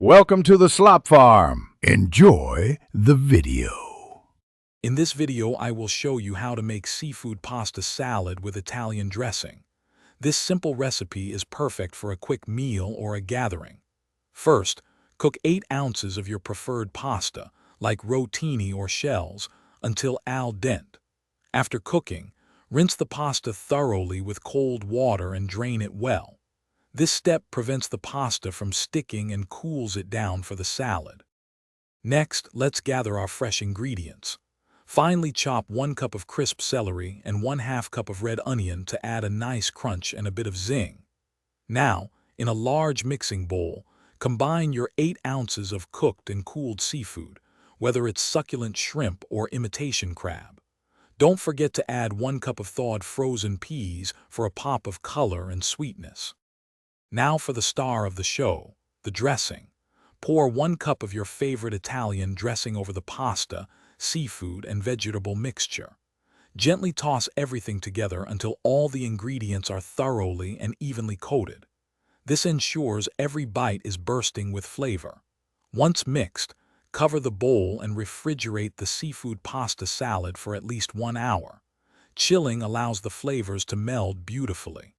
Welcome to the Slop Farm. Enjoy the video. In this video, I will show you how to make seafood pasta salad with Italian dressing. This simple recipe is perfect for a quick meal or a gathering. First, cook 8 ounces of your preferred pasta, like rotini or shells, until al dente. After cooking, rinse the pasta thoroughly with cold water and drain it well. This step prevents the pasta from sticking and cools it down for the salad. Next, let's gather our fresh ingredients. Finely chop 1 cup of crisp celery and 1/2 cup of red onion to add a nice crunch and a bit of zing. Now, in a large mixing bowl, combine your 8 ounces of cooked and cooled seafood, whether it's succulent shrimp or imitation crab. Don't forget to add 1 cup of thawed frozen peas for a pop of color and sweetness. Now for the star of the show, the dressing. Pour 1 cup of your favorite Italian dressing over the pasta, seafood, and vegetable mixture. Gently toss everything together until all the ingredients are thoroughly and evenly coated. This ensures every bite is bursting with flavor. Once mixed, cover the bowl and refrigerate the seafood pasta salad for at least 1 hour. Chilling allows the flavors to meld beautifully.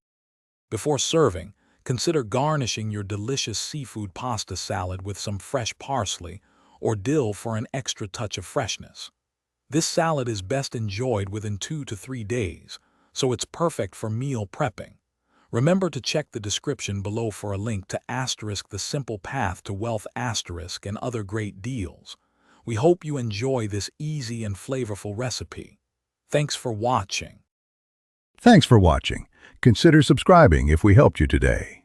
Before serving, consider garnishing your delicious seafood pasta salad with some fresh parsley or dill for an extra touch of freshness. This salad is best enjoyed within 2 to 3 days, so it's perfect for meal prepping. Remember to check the description below for a link to *The Simple Path to Wealth* and other great deals. We hope you enjoy this easy and flavorful recipe. Thanks for watching. Thanks for watching. Consider subscribing if we helped you today.